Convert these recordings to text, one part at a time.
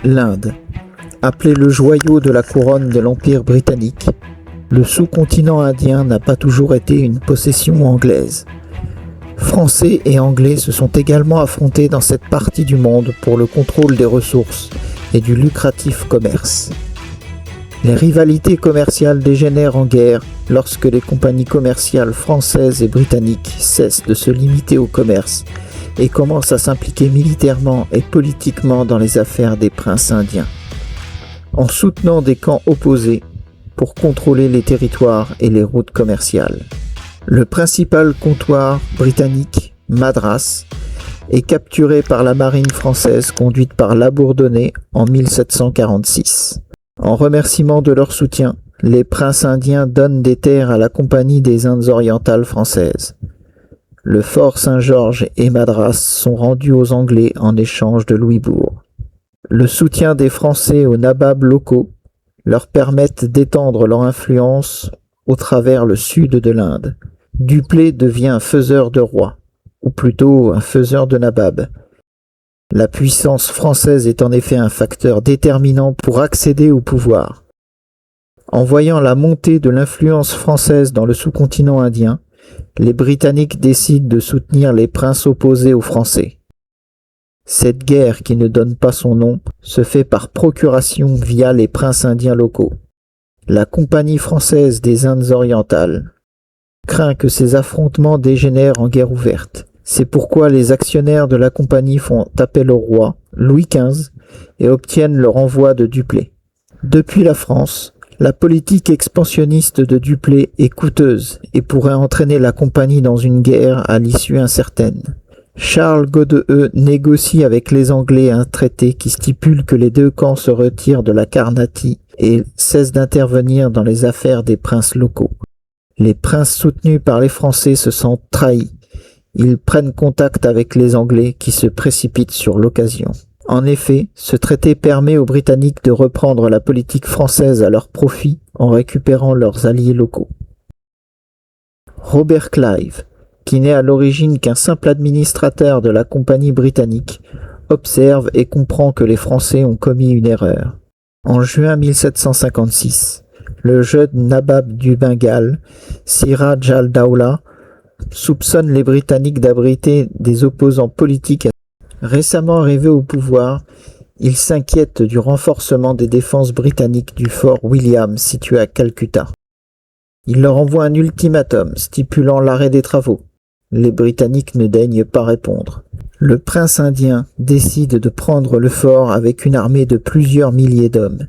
L'Inde, appelé le joyau de la couronne de l'Empire britannique, le sous-continent indien n'a pas toujours été une possession anglaise. Français et Anglais se sont également affrontés dans cette partie du monde pour le contrôle des ressources et du lucratif commerce. Les rivalités commerciales dégénèrent en guerre lorsque les compagnies commerciales françaises et britanniques cessent de se limiter au commerce et commencent à s'impliquer militairement et politiquement dans les affaires des princes indiens, en soutenant des camps opposés pour contrôler les territoires et les routes commerciales. Le principal comptoir britannique, Madras, est capturé par la marine française conduite par Labourdonnais en 1746. En remerciement de leur soutien, les princes indiens donnent des terres à la Compagnie des Indes orientales françaises. Le fort Saint-Georges et Madras sont rendus aux Anglais en échange de Louisbourg. Le soutien des Français aux nababs locaux leur permettent d'étendre leur influence au travers le sud de l'Inde. Dupleix devient un faiseur de rois, ou plutôt un faiseur de nababs. La puissance française est en effet un facteur déterminant pour accéder au pouvoir. En voyant la montée de l'influence française dans le sous-continent indien, les Britanniques décident de soutenir les princes opposés aux Français. Cette guerre, qui ne donne pas son nom, se fait par procuration via les princes indiens locaux. La Compagnie française des Indes orientales craint que ces affrontements dégénèrent en guerre ouverte. C'est pourquoi les actionnaires de la compagnie font appel au roi, Louis XV, et obtiennent le renvoi de Dupleix. Depuis la France, la politique expansionniste de Dupleix est coûteuse et pourrait entraîner la compagnie dans une guerre à l'issue incertaine. Charles Godeheu négocie avec les Anglais un traité qui stipule que les deux camps se retirent de la Carnatie et cessent d'intervenir dans les affaires des princes locaux. Les princes soutenus par les Français se sentent trahis. Ils prennent contact avec les Anglais qui se précipitent sur l'occasion. En effet, ce traité permet aux Britanniques de reprendre la politique française à leur profit en récupérant leurs alliés locaux. Robert Clive, qui n'est à l'origine qu'un simple administrateur de la Compagnie britannique, observe et comprend que les Français ont commis une erreur. En juin 1756, le jeune nabab du Bengale, Siraj al-Dawla, soupçonne les Britanniques d'abriter des opposants politiques. Récemment arrivé au pouvoir, il s'inquiète du renforcement des défenses britanniques du fort William situé à Calcutta. Il leur envoie un ultimatum stipulant l'arrêt des travaux. Les Britanniques ne daignent pas répondre. Le prince indien décide de prendre le fort avec une armée de plusieurs milliers d'hommes.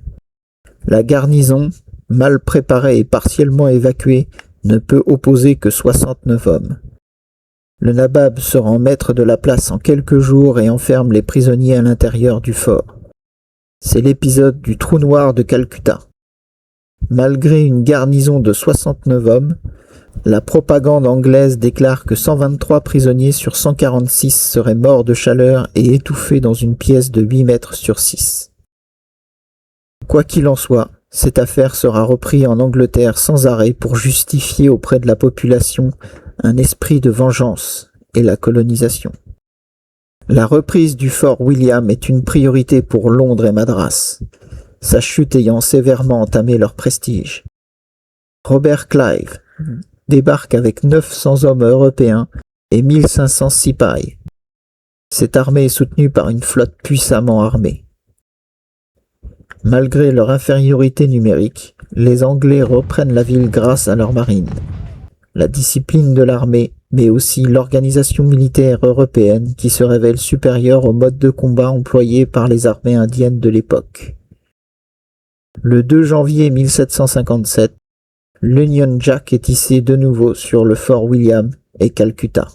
La garnison, mal préparée et partiellement évacuée, ne peut opposer que 69 hommes. Le nabab se rend maître de la place en quelques jours et enferme les prisonniers à l'intérieur du fort. C'est l'épisode du trou noir de Calcutta. Malgré une garnison de 69 hommes, la propagande anglaise déclare que 123 prisonniers sur 146 seraient morts de chaleur et étouffés dans une pièce de 8 mètres sur 6. Quoi qu'il en soit, cette affaire sera reprise en Angleterre sans arrêt pour justifier auprès de la population un esprit de vengeance et la colonisation. La reprise du fort William est une priorité pour Londres et Madras, sa chute ayant sévèrement entamé leur prestige. Robert Clive débarque avec 900 hommes européens et 1500 sipahis. Cette armée est soutenue par une flotte puissamment armée. Malgré leur infériorité numérique, les Anglais reprennent la ville grâce à leur marine. La discipline de l'armée, mais aussi l'organisation militaire européenne qui se révèle supérieure au mode de combat employé par les armées indiennes de l'époque. Le 2 janvier 1757, l'Union Jack est hissé de nouveau sur le fort William et Calcutta.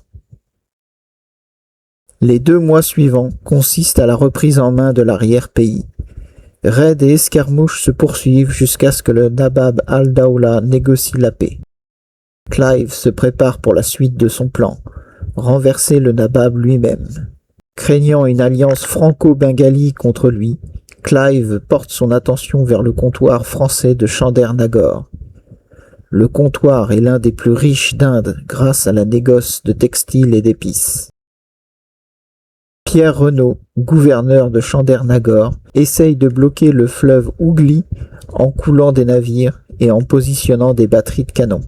Les 2 mois suivants consistent à la reprise en main de l'arrière-pays. Raids et escarmouches se poursuivent jusqu'à ce que le nabab al-Dawla négocie la paix. Clive se prépare pour la suite de son plan, renverser le nabab lui-même. Craignant une alliance franco-bengali contre lui, Clive porte son attention vers le comptoir français de Chandernagore. Le comptoir est l'un des plus riches d'Inde grâce à la négoce de textiles et d'épices. Pierre Renaud, gouverneur de Chandernagor, essaye de bloquer le fleuve Hougli en coulant des navires et en positionnant des batteries de canons.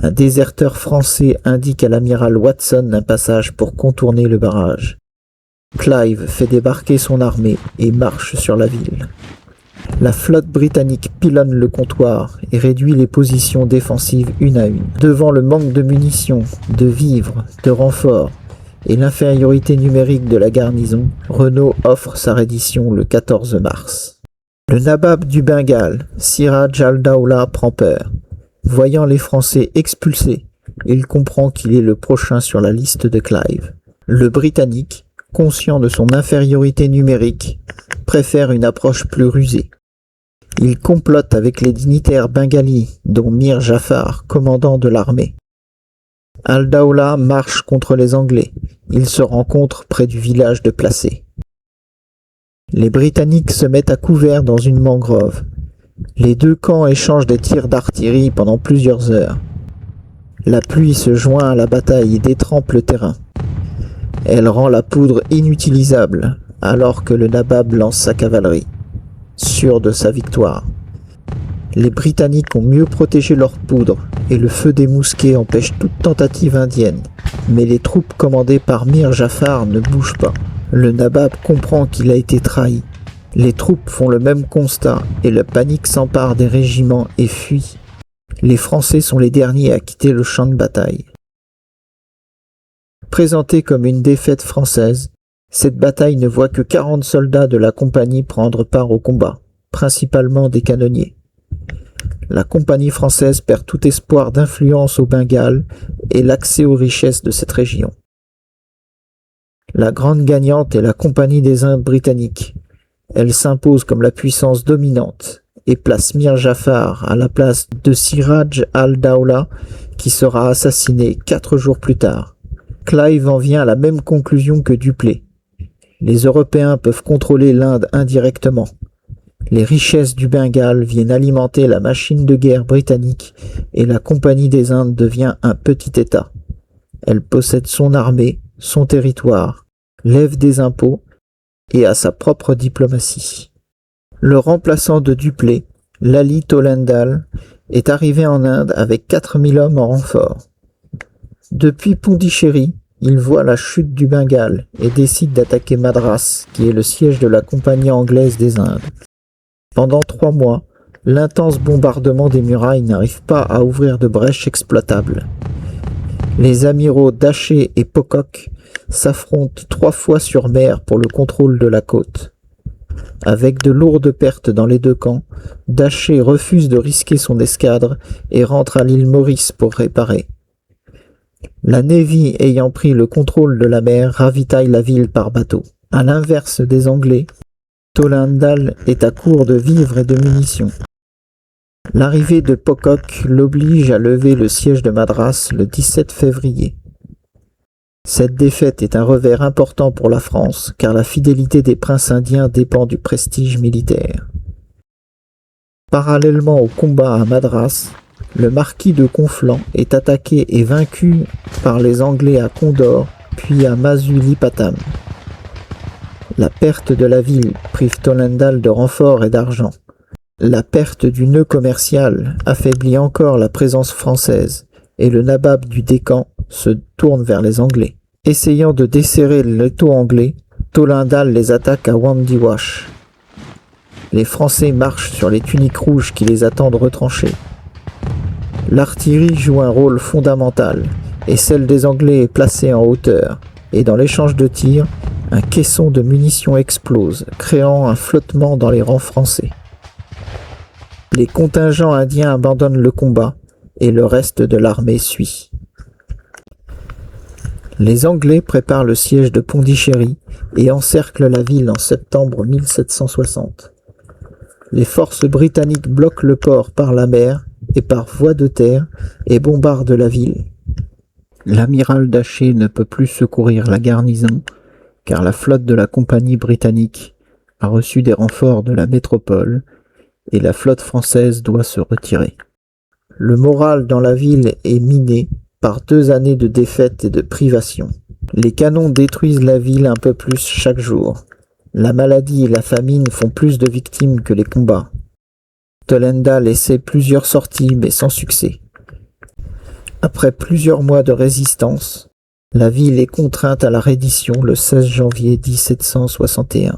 Un déserteur français indique à l'amiral Watson un passage pour contourner le barrage. Clive fait débarquer son armée et marche sur la ville. La flotte britannique pilonne le comptoir et réduit les positions défensives une à une. Devant le manque de munitions, de vivres, de renforts et l'infériorité numérique de la garnison, Renaud offre sa reddition le 14 mars. Le nabab du Bengale, Siraj al-Dawla, prend peur. Voyant les Français expulsés, il comprend qu'il est le prochain sur la liste de Clive. Le Britannique, conscient de son infériorité numérique, préfère une approche plus rusée. Il complote avec les dignitaires bengalis, dont Mir Jafar, commandant de l'armée. Al-Dawla marche contre les Anglais. Ils se rencontrent près du village de Placé. Les Britanniques se mettent à couvert dans une mangrove. Les deux camps échangent des tirs d'artillerie pendant plusieurs heures. La pluie se joint à la bataille et détrempe le terrain. Elle rend la poudre inutilisable alors que le nabab lance sa cavalerie, sûr de sa victoire. Les Britanniques ont mieux protégé leur poudre et le feu des mousquets empêche toute tentative indienne. Mais les troupes commandées par Mir Jafar ne bougent pas. Le nabab comprend qu'il a été trahi. Les troupes font le même constat et la panique s'empare des régiments et fuit. Les Français sont les derniers à quitter le champ de bataille. Présentée comme une défaite française, cette bataille ne voit que 40 soldats de la compagnie prendre part au combat, principalement des canonniers. La compagnie française perd tout espoir d'influence au Bengale et l'accès aux richesses de cette région. La grande gagnante est la compagnie des Indes britanniques. Elle s'impose comme la puissance dominante et place Mir Jafar à la place de Siraj al-Dawla qui sera assassiné 4 jours plus tard. Clive en vient à la même conclusion que Dupleix. Les Européens peuvent contrôler l'Inde indirectement. Les richesses du Bengale viennent alimenter la machine de guerre britannique et la Compagnie des Indes devient un petit État. Elle possède son armée, son territoire, lève des impôts et a sa propre diplomatie. Le remplaçant de Dupleix, Lally Tollendal, est arrivé en Inde avec 4000 hommes en renfort. Depuis Pondichéry, il voit la chute du Bengale et décide d'attaquer Madras, qui est le siège de la Compagnie anglaise des Indes. Pendant 3 mois, l'intense bombardement des murailles n'arrive pas à ouvrir de brèches exploitables. Les amiraux Daché et Pocock s'affrontent 3 fois sur mer pour le contrôle de la côte. Avec de lourdes pertes dans les deux camps, Daché refuse de risquer son escadre et rentre à l'île Maurice pour réparer. La Navy ayant pris le contrôle de la mer ravitaille la ville par bateau. À l'inverse des Anglais, Tollendal est à court de vivres et de munitions. L'arrivée de Pocock l'oblige à lever le siège de Madras le 17 février. Cette défaite est un revers important pour la France, car la fidélité des princes indiens dépend du prestige militaire. Parallèlement au combat à Madras, le marquis de Conflans est attaqué et vaincu par les Anglais à Condor, puis à Masulipatam. La perte de la ville prive Tollendal de renforts et d'argent. La perte du nœud commercial affaiblit encore la présence française et le nabab du Décan se tourne vers les Anglais. Essayant de desserrer l'étau anglais, Tollendal les attaque à Wandiwash. Les Français marchent sur les tuniques rouges qui les attendent retranchés. L'artillerie joue un rôle fondamental et celle des Anglais est placée en hauteur et dans l'échange de tirs, un caisson de munitions explose, créant un flottement dans les rangs français. Les contingents indiens abandonnent le combat et le reste de l'armée suit. Les Anglais préparent le siège de Pondichéry et encerclent la ville en septembre 1760. Les forces britanniques bloquent le port par la mer et par voie de terre et bombardent la ville. L'amiral Daché ne peut plus secourir la garnison car la flotte de la compagnie britannique a reçu des renforts de la métropole et la flotte française doit se retirer. Le moral dans la ville est miné par 2 années de défaites et de privations. Les canons détruisent la ville un peu plus chaque jour. La maladie et la famine font plus de victimes que les combats. Tollendal essaie plusieurs sorties mais sans succès. Après plusieurs mois de résistance, la ville est contrainte à la reddition le 16 janvier 1761.